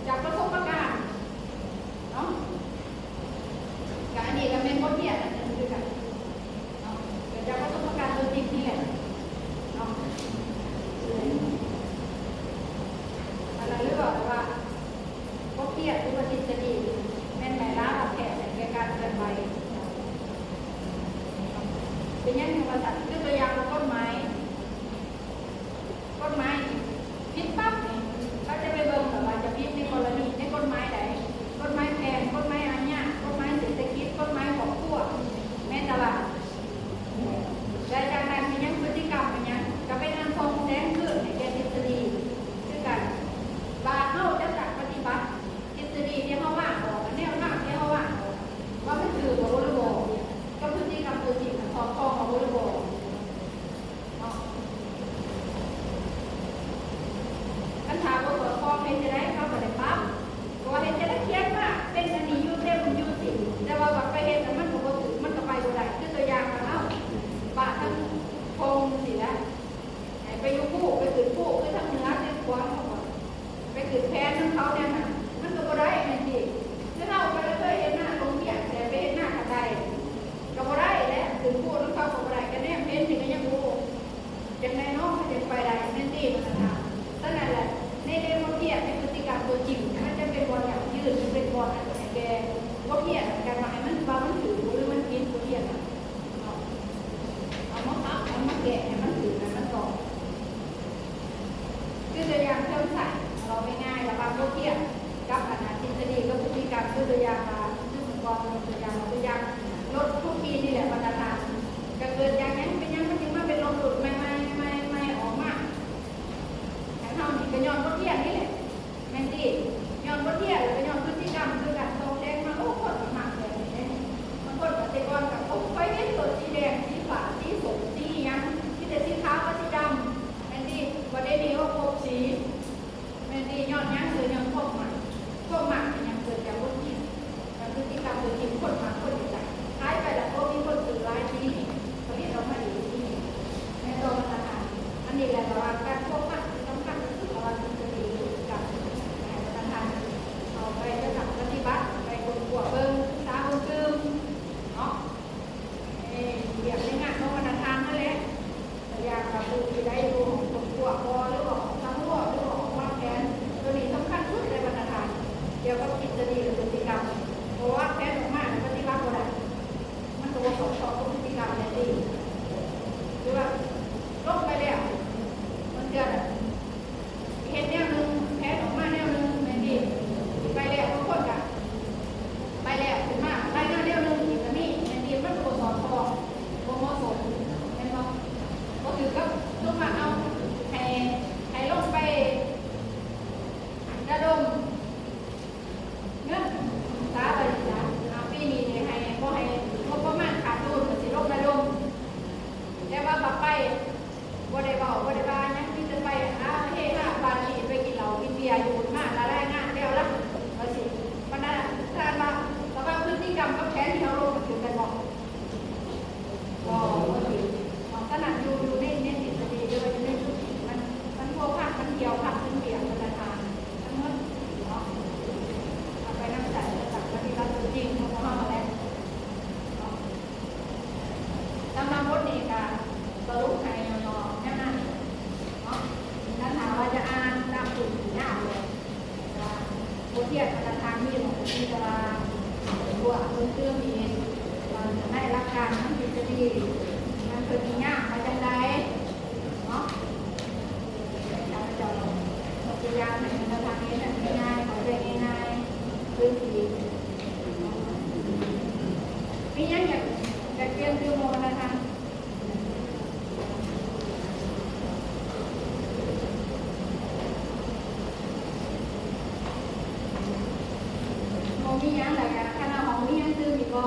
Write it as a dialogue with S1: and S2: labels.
S1: จากประสบการณ์เนาะกับอันนี้ก็เป็นบทเรียนอันนี้คือกันเนาะเกิดจากประสบการณ์ตัวจริงนี่แหละเนาะอะไรหรือเปล่าว่าบทเรียนหรือว่าทฤษฎีแม่นไหมล่ะแก่ในการเกิดไปเป็นยังไงภาษาคือตัวอย่างต้นไม้พิษปั๊บนี่เราจะไปเบิ่งว่าจะพิษในกรณีในต้นไม้ใดต้นไม้แพงต้นไม้อันยากต้นไม้เศรษฐกิจต้นไม้ของขั้วแม่ตลาดและจากนั้นเป็นยังพฤติกรรมเป็นยังก็เป็นอันทรงแสงขึ้นในแก่ทฤษฎีคือกันบาเข้าจะจัดปฏิบัติทฤษฎีที่เขาว่าออกแนวทางที่เขาว่าว่ามันคือของบริบทก็พฤติกรรมตัวจริงของข้อของบริบทปัญหาว่าตัวฟองเป็นจะได้เข้าไปในปั๊บตัวเห็นจะได้เทียบว่าเป็นอันนี้ยูเต็มยูสิแต่ว่าแบบไปเห็นแต่มันก็ถือมันก็ไปบ่ได้คือตัวอย่างมาเล่าบาทั้งพงสิแล้วไปยูผู้ไปถือผู้คือทั้งเนื้อทั้งขวานเขาบอกไปถือแพ้ทั้งเขาเนี่ยมันก็บ่ได้แม่จีคือเราไปเคยเห็นหน้าตรงเบี่ยงแต่ไปเห็นหน้าขัดใดก็บ่ได้แล้วถือผู้ทั้งเขาก็บ่ได้กันแน่เพ้นถึงก็ยังรู้ยังไงน้องเขาจะไปได้แม่จีมันทำนั่นแหละในเรื่องเพียรในพฤติกรรมตัวจริงมันจะเป็นบอลอย่างยืดเป็นบอลอะไรแกว่าเพียรการมาให้มันบามันถือหรือมันกินตัวเพียรเอามาพับเอามาแกะให้มันถือให้มันต่อคือตัวอย่างเครื่องใส่เราไม่ง่ายแล้วบางตัวเพียรกับขนาดทฤษฎีก็พฤติกรรมคือตัวอย่างมาซึ่งบอลตัวอย่างรถทุกทีนี่แหละบรรทัดก็เกิดอย่างนี้เป็นยังมันจึงมาเป็นลมหลุดไม่ออกมาเท่านี้ก็ย้อนบทเรียนนี่แหละแม่นดีย้อนบทเรียนแล้วก็ย้อนพฤติกรรมคือการส่งแดงมาโอ้คนมากเลยนี่บางคนปฏิกรกับผมไปเห็นตัวสีแดงสีฟ้าสีส้มสียังที่แต่สีขาวกับสีดำแม่นดีวันนี้ว่าครบสีแม่นดีย้อนยังคือย้อนพวกหมากยังเกิดจากบทเรียนการพฤติกรรมตัวจริงคนมากคนใหญ่ท้ายไปแล้วก็มีคนสื่อร้ายที่นี่เขาเรียกเรามาดีที่นี่ในตัวมาตรฐานอันนี้แหละว่าการพวกมันสำคัญเราจะดีกับประธานเอาไปจะทำปฏิบัติไปคนกลัวเบิ้งตาคนซึมเนาะเรียกในงานของประธานนั่นแหละอยากกับดูที่ได้ดูของคนกลัวพอหรือของทั้งหัวหรือของวางแผนตัวนี้สำคัญสุดในประธานเกี่ยวกับจิตดีหรือพฤติกรรมเพราะว่าแผนออกมาปฏิบัติก็ได้มันตัวสอบพฤติกรรมเนี่ยดีหรือว่าลงไปแล้วมันเกิดเห็นแนวนึงแพ้ออกมาแนวนึงแม่ดีไปแล้วทุกคนกันไปแล้วถึงมาไปหน้าแนวนึงอีกแล้วนี่แม่ดีมันตัวสอนทองโปรโมทเห็นไหมก็ถือก็ลงมาเอาให้ลงไประดมเงินสาบริจาคเอาปีนี้เนี่ยให้ก็ให้งบประมาณขาดทุนก็สิลงระดมแต่ว่าต่อไปบ่ได้บอกบ่ได้บ้านยังมีแต่ไปเฮ้ห้าบาทนี่ไปกินเหล้ากินเบียร์อยู่มาละได้งานแล้วละเอาสิมันน่ะถ้ามาแต่ว่าพฤติกรรมกับแผนที่เราลงถึงกันบอกขนาดอยู่ในทฤษฎีด้วยในชุดมันโผล่ผ่านมันเกี่ยวผ่านมันเบี่ยงมันทางทั้งหมดเนาะเอาไปนั่งจัดจากปฏิบัติจริงของเราแล้วตำนานบทนี้การสรุปให้น้องๆแน่นอนเนาะถ้าถามว่าจะอ่านตามสูตรยากเลยบทเรียนประธานมีของที่จะมาบวกเพิ่มอีกเราจะได้รับการทั้งทฤษฎีมันเป็นยากมาจังไดเนาะเราจะพยายามให้ประธานนี้ง่ายๆขอได้ง่ายๆพื้นที่มีอย่างอยากเรียนคือโมนะคะมีอย่างไรคณะของมีอย่างซื้อมีบ่